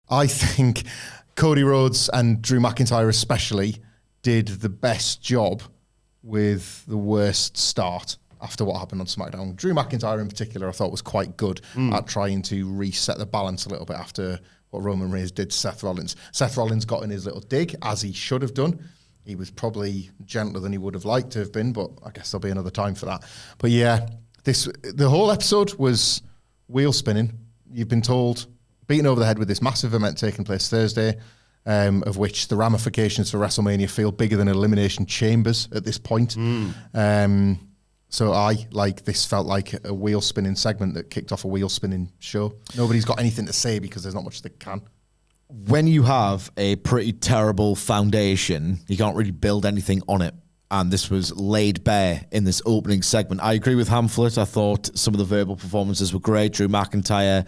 I think Cody Rhodes and Drew McIntyre especially did the best job with the worst start after what happened on SmackDown. Drew McIntyre in particular I thought was quite good at trying to reset the balance a little bit after what Roman Reigns did to Seth Rollins. Seth Rollins got in his little dig, as he should have done. He was probably gentler than he would have liked to have been, but I guess there'll be another time for that. But yeah, the whole episode was wheel spinning. You've been told, beaten over the head with this massive event taking place Thursday, of which the ramifications for WrestleMania feel bigger than Elimination Chambers at this point. So this felt like a wheel spinning segment that kicked off a wheel spinning show. Nobody's got anything to say because there's not much they can. When you have a pretty terrible foundation, you can't really build anything on it. And this was laid bare in this opening segment. I agree with Hamflet. I thought some of the verbal performances were great. Drew McIntyre.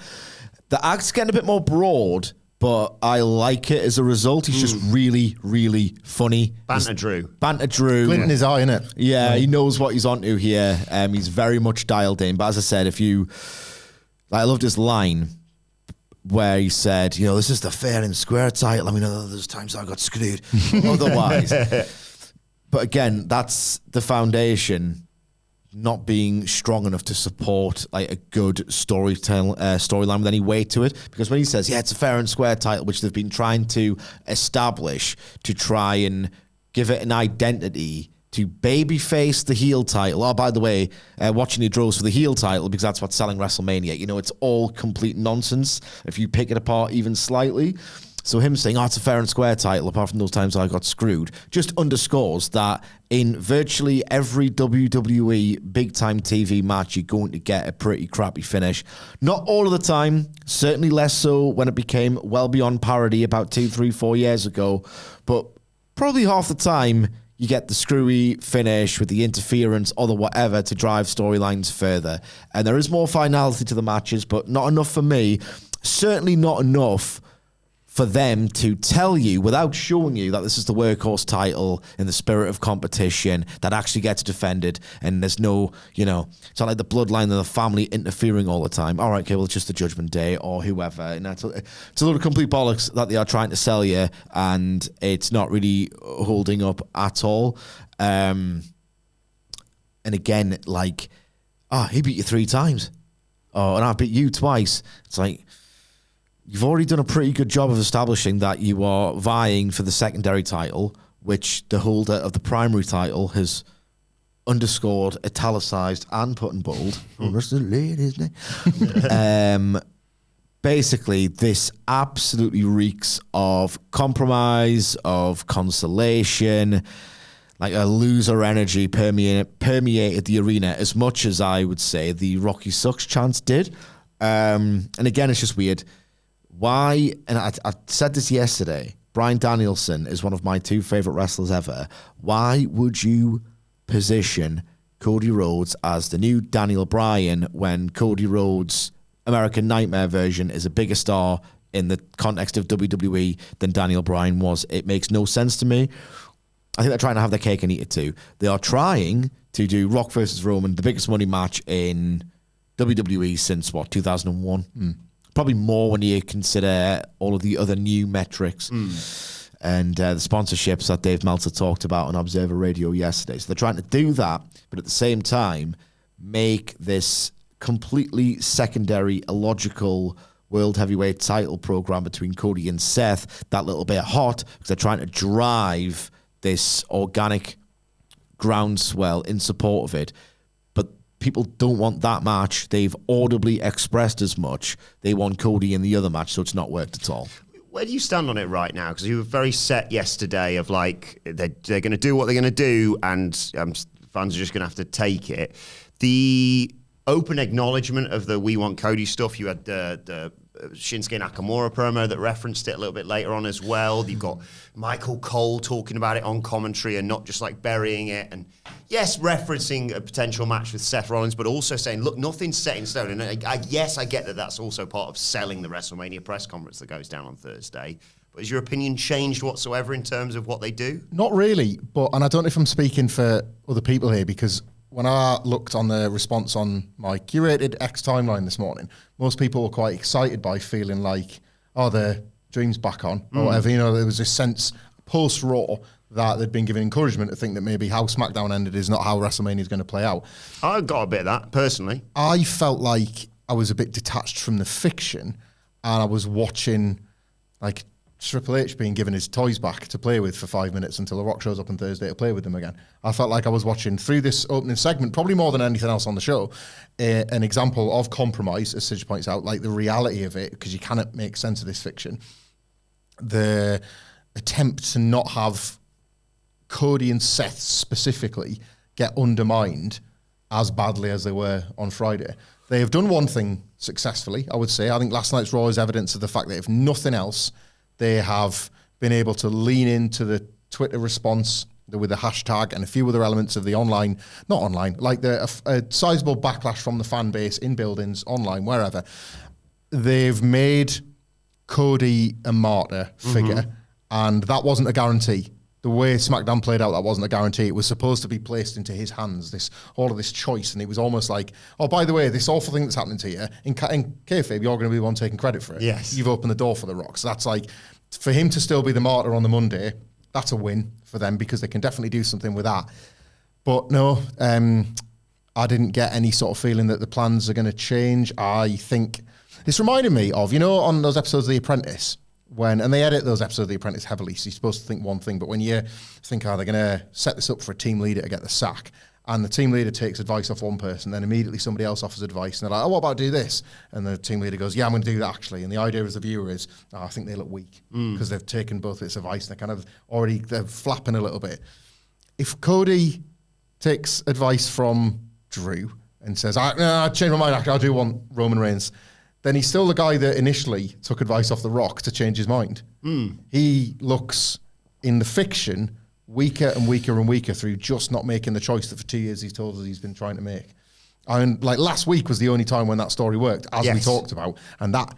The act's getting a bit more broad, but I like it as a result. He's just really, really funny. Banter Drew. Glint in his eye, innit? Yeah, he knows what he's onto here. He's very much dialed in. But as I said, I loved his line where he said, this is the fair and square title. I mean, there's times I got screwed otherwise. But again, that's the foundation not being strong enough to support like a good storyline with any weight to it. Because when he says, it's a fair and square title, which they've been trying to establish to try and give it an identity to babyface the heel title. Oh, by the way, watching the draws for the heel title because that's what's selling WrestleMania. It's all complete nonsense if you pick it apart even slightly. So him saying, it's a fair and square title, apart from those times I got screwed, just underscores that in virtually every WWE big-time TV match, you're going to get a pretty crappy finish. Not all of the time, certainly less so when it became well beyond parody about 2, 3, 4 years ago, but probably half the time, you get the screwy finish with the interference or the whatever to drive storylines further. And there is more finality to the matches, but not enough for me. Certainly not enough for them to tell you without showing you that this is the workhorse title in the spirit of competition that actually gets defended, and there's no, it's not like the bloodline and the family interfering all the time. All right, okay, well, it's just the Judgment Day or whoever. It's a lot of complete bollocks that they are trying to sell you, and it's not really holding up at all. And again, he beat you 3 times. Oh, and I beat you twice. It's like, you've already done a pretty good job of establishing that you are vying for the secondary title, which the holder of the primary title has underscored, italicized, and put in bold. That's the late, isn't it? Basically, this absolutely reeks of compromise, of consolation, like a loser energy permeated the arena as much as I would say the Rocky Sucks chants did. And again, it's just weird. Why, and I said this yesterday, Bryan Danielson is one of my 2 favorite wrestlers ever. Why would you position Cody Rhodes as the new Daniel Bryan when Cody Rhodes' American Nightmare version is a bigger star in the context of WWE than Daniel Bryan was? It makes no sense to me. I think they're trying to have their cake and eat it too. They are trying to do Rock versus Roman, the biggest money match in WWE since, 2001? Probably more when you consider all of the other new metrics and the sponsorships that Dave Meltzer talked about on Observer Radio yesterday. So they're trying to do that, but at the same time, make this completely secondary, illogical World Heavyweight title program between Cody and Seth that little bit hot because they're trying to drive this organic groundswell in support of it. People don't want that match. They've audibly expressed as much. They want Cody in the other match, so it's not worked at all. Where do you stand on it right now? Because you were very set yesterday of they're going to do what they're going to do, and fans are just going to have to take it. The open acknowledgement of the We Want Cody stuff, you had the Shinsuke Nakamura promo that referenced it a little bit later on as well. You've got Michael Cole talking about it on commentary and not just burying it. And yes, referencing a potential match with Seth Rollins, but also saying, look, nothing's set in stone. And I get that that's also part of selling the WrestleMania press conference that goes down on Thursday. But has your opinion changed whatsoever in terms of what they do? Not really, and I don't know if I'm speaking for other people here, because when I looked on the response on my curated X timeline this morning, most people were quite excited by feeling like, they're Dream's back on, or whatever. You know, there was this sense post-Raw that they'd been given encouragement to think that maybe how SmackDown ended is not how WrestleMania is going to play out. I got a bit of that, personally. I felt like I was a bit detached from the fiction, and I was watching, like, Triple H being given his toys back to play with for 5 minutes until The Rock shows up on Thursday to play with them again. I felt like I was watching, through this opening segment, probably more than anything else on the show, an example of compromise, as Sidge points out, like the reality of it, because you cannot make sense of this fiction. The attempt to not have Cody and Seth specifically get undermined as badly as they were on Friday. They have done one thing successfully, I would say. I think last night's Raw is evidence of the fact that if nothing else, they have been able to lean into the Twitter response with the hashtag and a few other elements of the online, not online, like a sizable backlash from the fan base in buildings, online, wherever. They've made Cody a martyr figure, and that wasn't a guarantee. The way SmackDown played out, that wasn't a guarantee. It was supposed to be placed into his hands, all of this choice, and it was almost like, oh, by the way, this awful thing that's happening to you, in kayfabe, you're going to be the one taking credit for it. Yes. You've opened the door for The Rock. So that's like, for him to still be the martyr on the Monday, that's a win for them because they can definitely do something with that. But no, I didn't get any sort of feeling that the plans are going to change. I think this reminded me of, you know, on those episodes of The Apprentice, and they edit those episodes of The Apprentice heavily, so you're supposed to think one thing, but when you think, they're going to set this up for a team leader to get the sack, and the team leader takes advice off one person, then immediately somebody else offers advice, and they're like, oh, what about do this? And the team leader goes, yeah, I'm going to do that actually. And the idea as the viewer is, I think they look weak because they've taken both its advice and they're flapping a little bit. If Cody takes advice from Drew and says, I changed my mind, actually, I do want Roman Reigns, then he's still the guy that initially took advice off The Rock to change his mind. He looks, in the fiction, weaker and weaker and weaker through just not making the choice that for 2 years he's told us he's been trying to make. And like last week was the only time when that story worked, as we talked about, and that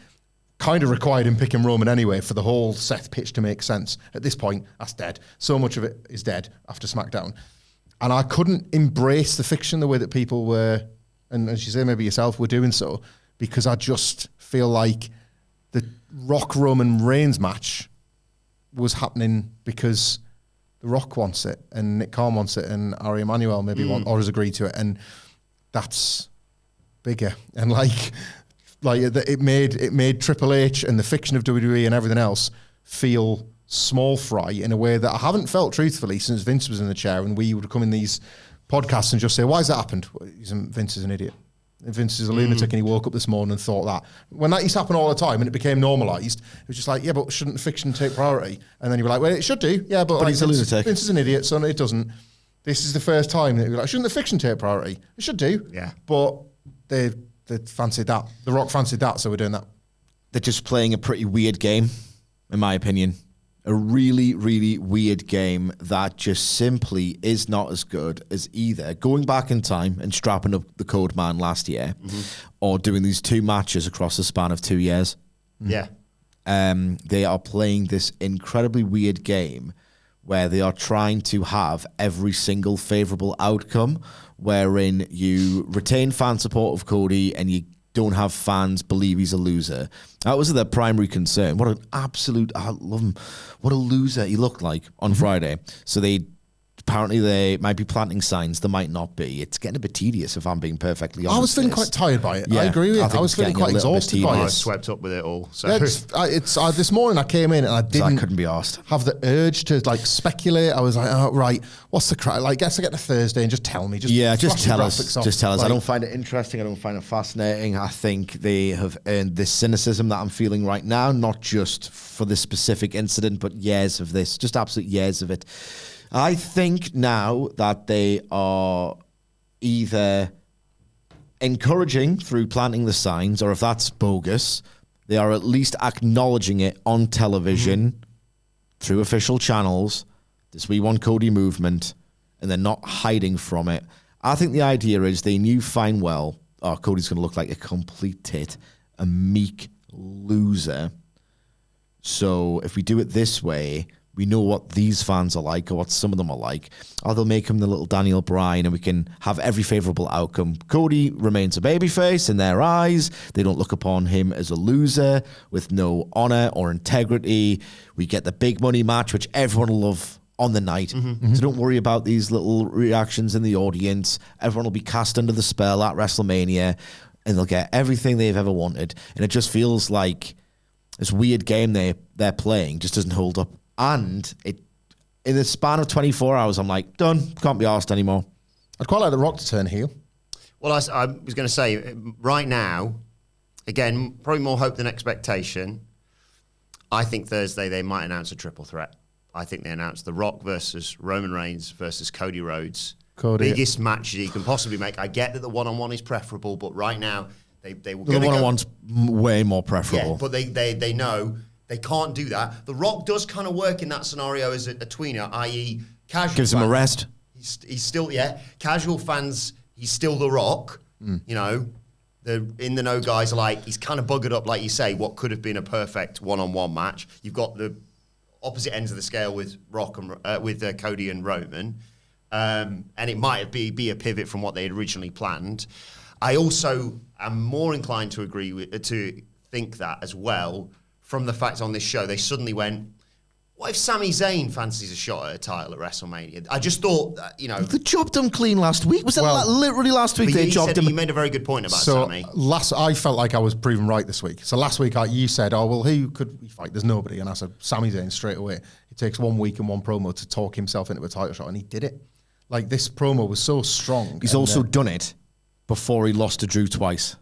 kind of required him picking Roman anyway for the whole Seth pitch to make sense. At this point, that's dead. So much of it is dead after SmackDown. And I couldn't embrace the fiction the way that people were, and as you say, maybe yourself, were doing so, because I just feel like the Rock Roman Reigns match was happening because The Rock wants it and Nick Khan wants it and Ari Emanuel maybe or has agreed to it, and that's bigger. And it made Triple H and the fiction of WWE and everything else feel small fry in a way that I haven't felt truthfully since Vince was in the chair, and we would come in these podcasts and just say, why has that happened? Vince is an idiot. Vince is a lunatic and he woke up this morning and thought that. When that used to happen all the time and it became normalised, it was just like, yeah, but shouldn't fiction take priority? And then you were like, well, it should do. Yeah, but like, he's a lunatic. Vince is an idiot, so it doesn't. This is the first time that you're like, shouldn't the fiction take priority? It should do. Yeah. But they fancied that. The Rock fancied that, so we're doing that. They're just playing a pretty weird game, in my opinion. A really, really weird game that just simply is not as good as either going back in time and strapping up the Code Man last year or doing these two matches across the span of 2 years. Yeah. They are playing this incredibly weird game where they are trying to have every single favourable outcome, wherein you retain fan support of Cody and you don't have fans believe he's a loser. That was their primary concern. What an absolute, I love him. What a loser he looked like on Friday. So apparently they might be planting signs, there might not be. It's getting a bit tedious if I'm being perfectly honest. I was feeling quite tired by it. Yeah, I agree with you. I was it's feeling getting quite a little bit exhausted by I it. was swept up with it all. So This morning I came in and I didn't couldn't be asked. have the urge to like speculate. I was like, oh, right, what's the crack? Like, guess I get to Thursday and just tell me. Just tell us. graphics off. Just tell us. Like, I don't find it interesting. I don't find it fascinating. I think they have earned this cynicism that I'm feeling right now, not just for this specific incident, but years of this, just absolute years of it. I think now that they are either encouraging through planting the signs, or if that's bogus, they are at least acknowledging it on television through official channels, this We Want Cody movement, and they're not hiding from it. I think the idea is they knew fine well, Cody's going to look like a complete tit, a meek loser. So if we do it this way, we know what these fans are like or what some of them are like, or they'll make him the little Daniel Bryan and we can have every favourable outcome. Cody remains a babyface in their eyes. They don't look upon him as a loser with no honour or integrity. We get the big money match, which everyone will love on the night. So don't worry about these little reactions in the audience. Everyone will be cast under the spell at WrestleMania and they'll get everything they've ever wanted. And it just feels like this weird game they're playing just doesn't hold up. And it, in the span of 24 hours, I'm like, done. Can't be arsed anymore. I'd quite like The Rock to turn heel. Well, I was going to say, right now, again, probably more hope than expectation. I think Thursday they might announce a triple threat. I think they announce The Rock versus Roman Reigns versus Cody Rhodes. Biggest match you can possibly make. I get that the one-on-one is preferable, but right now, they were going to The one-on-one's way more preferable. Yeah, but they know they can't do that. The Rock does kind of work in that scenario as a tweener, i.e. casual Gives him a rest. He's still, casual fans, he's still The Rock. You know, the in the know guys are like, he's kind of buggered up, like you say, what could have been a perfect one-on-one match. You've got the opposite ends of the scale with Rock and with Cody and Roman. And it might be a pivot from what they had originally planned. I also am more inclined to agree with, to think that as well, from the fact on this show, they suddenly went, what if Sami Zayn fancies a shot at a title at WrestleMania? I just thought that, The job done clean last week. Was it literally last week they jobbed him? You made a very good point about Sami. I felt like I was proven right this week. So last week you said, who could we fight? There's nobody. And I said, Sami Zayn straight away. It takes 1 week and one promo to talk himself into a title shot. And he did it. Like, this promo was so strong. He's also done it before he lost to Drew twice.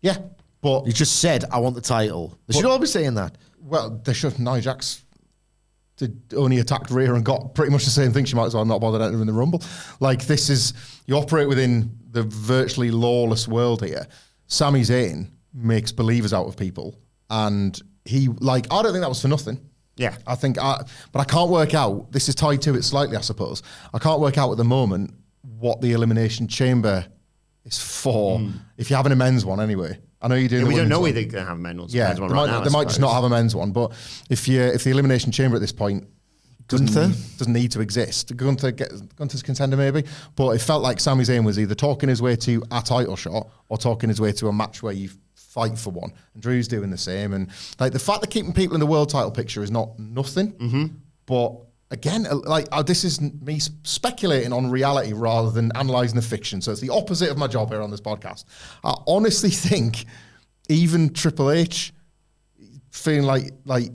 Yeah, but he just said, I want the title. They should all be saying that. Well, they should. Nia Jax only attacked Rhea and got pretty much the same thing. She might as well not bother entering the Rumble. Like, you operate within the virtually lawless world here. Sami Zayn makes believers out of people. And I don't think that was for nothing. Yeah. But I can't work out, this is tied to it slightly, I suppose. I can't work out at the moment what the Elimination Chamber is for, if you have an men's one anyway. I know you're doing we don't know whether they're going to have a men's one right now. They might just not have a men's one, but if the Elimination Chamber at this point doesn't need to exist, Gunther's contender maybe, but it felt like Sami Zayn was either talking his way to a title shot or talking his way to a match where you fight for one. And Drew's doing the same. And like the fact that keeping people in the world title picture is not nothing, but again, this is me speculating on reality rather than analysing the fiction. So it's the opposite of my job here on this podcast. I honestly think even Triple H feeling like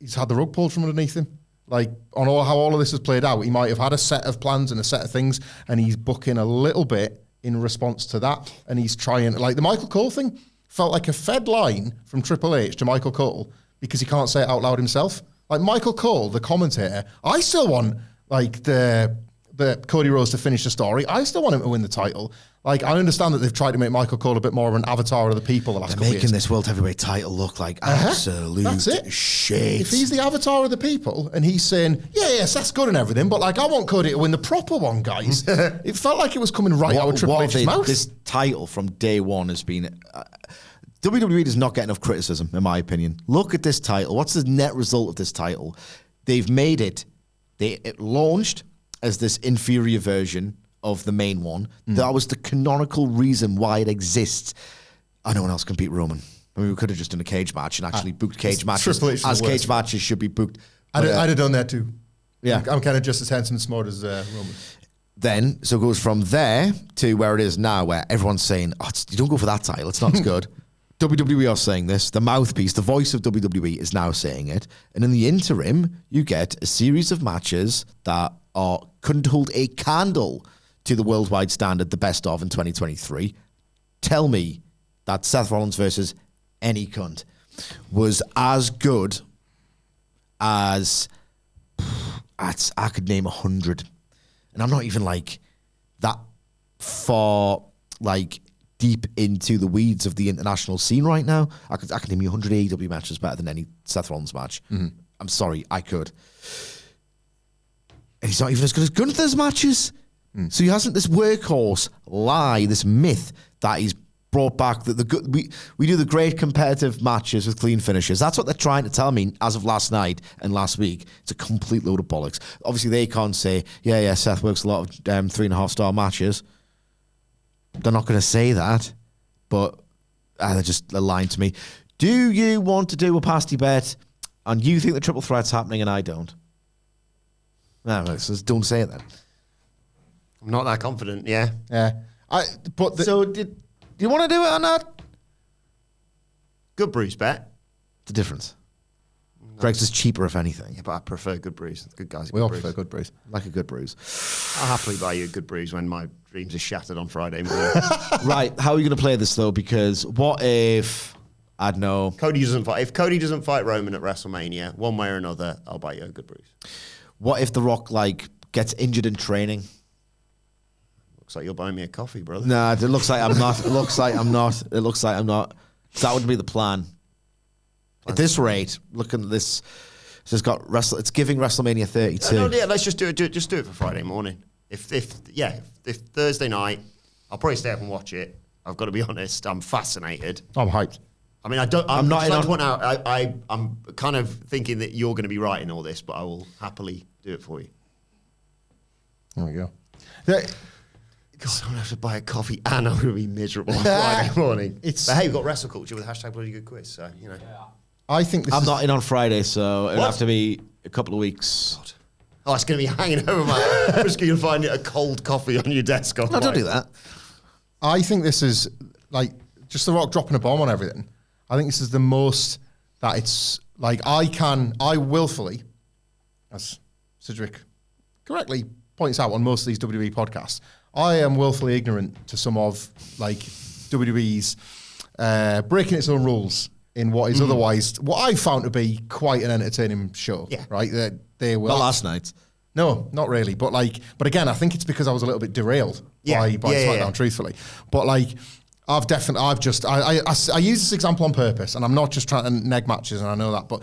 he's had the rug pulled from underneath him. Like, on how all of this has played out, he might have had a set of plans and a set of things, and he's booking a little bit in response to that. And he's trying, like the Michael Cole thing, felt like a fed line from Triple H to Michael Cole because he can't say it out loud himself. Like Michael Cole, the commentator, I still want the Cody Rhodes to finish the story. I still want him to win the title. Like, I understand that they've tried to make Michael Cole a bit more of an avatar of the people the last couple of years. Making this World Heavyweight title look like absolute shit. If he's the avatar of the people and he's saying, yes, that's good and everything, but like, I want Cody to win the proper one, guys. It felt like it was coming right out of Triple H's mouth. This title from day one has been... WWE does not get enough criticism, in my opinion. Look at this title. What's the net result of this title? They've made it... It launched as this inferior version of the main one. That was the canonical reason why it exists. No one else can beat Roman. I mean, we could have just done a cage match and actually booked cage matches as cage matches should be booked. I'd have done that too. Yeah. I'm kind of just as handsome and smart as Roman. Then, so it goes from there to where it is now, where everyone's saying, you don't go for that title, it's not as good. WWE are saying this. The mouthpiece, the voice of WWE is now saying it. And in the interim, you get a series of matches that couldn't hold a candle to the worldwide standard, the best of in 2023. Tell me that Seth Rollins versus any cunt was as good as I could name 100. And I'm not even like that far deep into the weeds of the international scene right now. I could name you 100 AEW matches better than any Seth Rollins match. I'm sorry, I could. And he's not even as good as Gunther's matches. So he hasn't this workhorse lie, this myth that he's brought back the good. We do the great competitive matches with clean finishes. That's what they're trying to tell me as of last night and last week. It's a complete load of bollocks. Obviously, they can't say, yeah, Seth works a lot of 3.5-star matches. They're not going to say that, but they're lying to me. Do you want to do a pasty bet, and you think the triple threat's happening, and I don't? No, so don't say it then. I'm not that confident. Yeah. So do you want to do it or not? Good Brews bet. The difference. Greg's is cheaper, if anything. Yeah, but I prefer Good Brews. Good guys. We all prefer Good Brews. Like a Good Brews. I'll happily buy you a Good Brews when my dreams are shattered on Friday morning. Right, how are you going to play this, though? Because what if, I don't know... Cody doesn't fight. If Cody doesn't fight Roman at WrestleMania, one way or another, I'll buy you a Good Brews. What if The Rock, gets injured in training? Looks like you're buying me a coffee, brother. Nah, it looks like I'm not. It looks like I'm not. It looks like I'm not. So that would be the plan. At this rate, looking at this, it's it's giving WrestleMania 32. No, let's just do it. Just do it for Friday morning. If Thursday night, I'll probably stay up and watch it. I've got to be honest. I'm fascinated. I'm hyped. I mean, I'm not. I'm kind of thinking that you're going to be right in all this, but I will happily do it for you. There we go. God, I'm going to have to buy a coffee and I'm going to be miserable on Friday morning. But hey, we've got wrestle culture with hashtag bloody good quiz, so, you know. Yeah. I think I'm not in on Friday, so it'll have to be a couple of weeks. God. Oh, it's going to be hanging over my... I'm just going to find a cold coffee on your desk. No, don't do that. I think this is, just The Rock dropping a bomb on everything. I think this is the most that it's, I willfully, as Cedric correctly points out on most of these WWE podcasts, I am willfully ignorant to some of WWE's breaking its own rules in what is otherwise what I found to be quite an entertaining show. Yeah. Right. They were Not last night. No, not really. But again, I think it's because I was a little bit derailed by SmackDown, truthfully. But I use this example on purpose, and I'm not just trying to neg matches, and I know that, but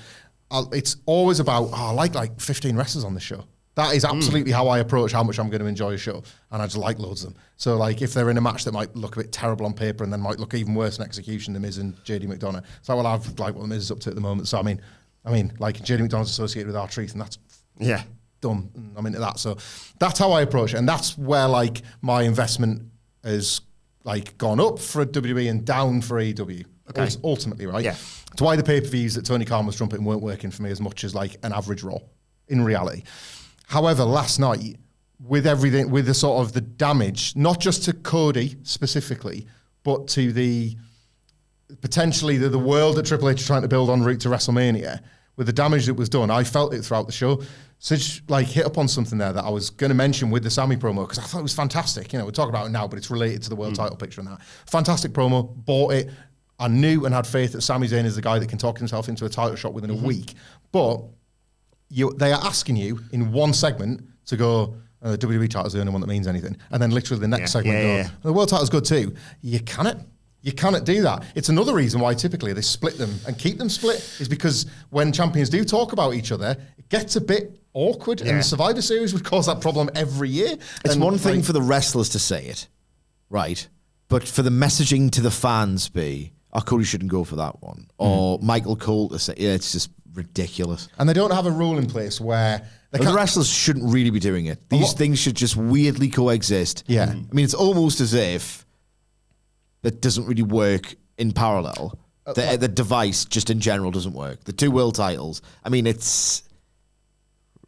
it's always about I like 15 wrestlers on the show. That is absolutely how I approach how much I'm going to enjoy a show, and I just like loads of them. So if they're in a match that might look a bit terrible on paper and then might look even worse in execution, The Miz and JD McDonough. So I've what The Miz is up to at the moment. So I mean, JD McDonough's associated with R-Truth, and that's done. I'm into that. So that's how I approach it, and that's where my investment has gone up for WWE and down for AEW. Okay. Ultimately, right? Yeah. It's why the pay-per-views that Tony Khan was trumpeting weren't working for me as much as an average Raw in reality. However, last night, with everything, with the sort of the damage, not just to Cody specifically, but to the potentially the world that Triple H is trying to build en route to WrestleMania, with the damage that was done, I felt it throughout the show. So just hit up on something there that I was going to mention with the Sammy promo, because I thought it was fantastic. We're talking about it now, but it's related to the world title picture and that. Fantastic promo, bought it. I knew and had faith that Sami Zayn is the guy that can talk himself into a title shot within a week. But they are asking you in one segment to go, the WWE title's the only one that means anything. And then literally the next segment the world title's good too. You cannot do that. It's another reason why typically they split them and keep them split, is because when champions do talk about each other, it gets a bit awkward. And the Survivor Series would cause that problem every year. It's one thing for the wrestlers to say it, right? But for the messaging to the fans be, Cody shouldn't go for that one. Or Michael Cole to say, it's just ridiculous. And they don't have a rule in place where the wrestlers shouldn't really be doing it. These things should just weirdly coexist. Yeah. I mean, it's almost as if that doesn't really work in parallel. The device just in general doesn't work. The two world titles. I mean, it's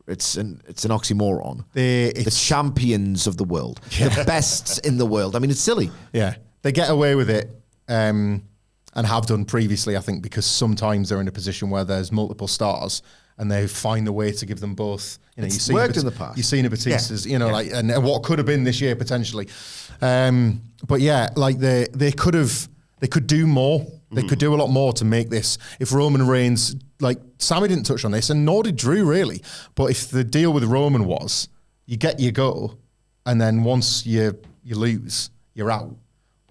an oxymoron. The champions of the world, the bests in the world. I mean, it's silly. Yeah, they get away with it. And have done previously, I think, because sometimes they're in a position where there's multiple stars and they find a way to give them both. It's worked in the past. You've seen Batista's, and what could have been this year potentially. But they could do more. They could do a lot more to make this. If Roman Reigns, Sammy didn't touch on this, and nor did Drew really. But if the deal with Roman was, you get your go, and then once you lose, you're out.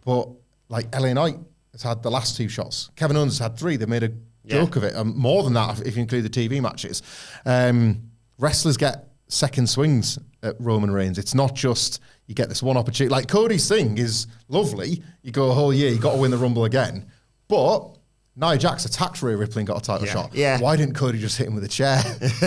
But LA Knight has had the last two shots. Kevin Owens has had three. They made a joke of it. More than that, if you include the TV matches. Wrestlers get second swings at Roman Reigns. It's not just you get this one opportunity. Like Cody's thing is lovely. You go a whole year, you got to win the Rumble again. But Nia Jax attacked Rhea Ripley and got a title shot. Yeah. Why didn't Cody just hit him with a chair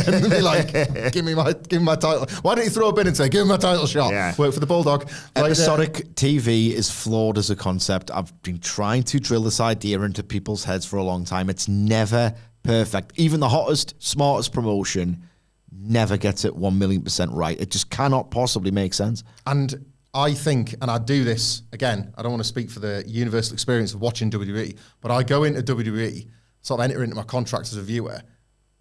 and be like, give me my title? Why didn't he throw a bin and say, give me my title shot? Yeah. Work for the Bulldog. Episodic TV is flawed as a concept. I've been trying to drill this idea into people's heads for a long time. It's never perfect. Even the hottest, smartest promotion never gets it 1,000,000% right. It just cannot possibly make sense. And I think, and I do this, again, I don't want to speak for the universal experience of watching WWE, but I go into WWE, sort of enter into my contract as a viewer,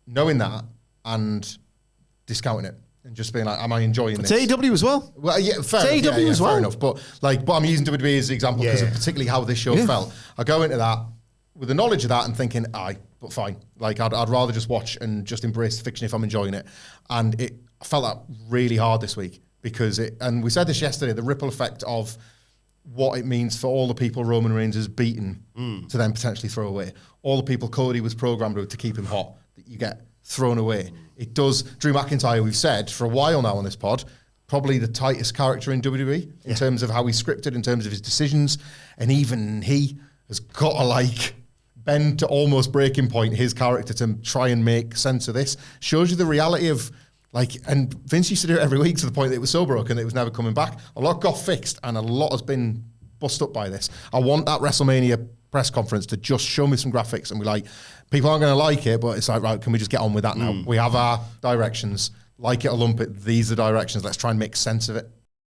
knowing that and discounting it and just being like, am I enjoying this? AEW as well. Well, yeah, fair enough. AEW as well. Fair enough. But I'm using WWE as the example because of particularly how this show felt. I go into that with the knowledge of that and thinking, but fine. Like, I'd rather just watch and just embrace the fiction if I'm enjoying it. And I felt that really hard this week. Because and we said this yesterday, the ripple effect of what it means for all the people Roman Reigns has beaten to then potentially throw away. All the people Cody was programmed with to keep him hot, that you get thrown away. It does. Drew McIntyre, we've said for a while now on this pod, probably the tightest character in WWE in terms of how he's scripted, in terms of his decisions. And even he has got to bend to almost breaking point his character to try and make sense of this. Shows you the reality of and Vince used to do it every week to the point that it was so broken that it was never coming back. A lot got fixed and a lot has been bust up by this. I want that WrestleMania press conference to just show me some graphics and be like, people aren't going to like it, but it's like, right, can we just get on with that now? We have our directions. Like it or lump it, these are the directions. Let's try and make sense of it.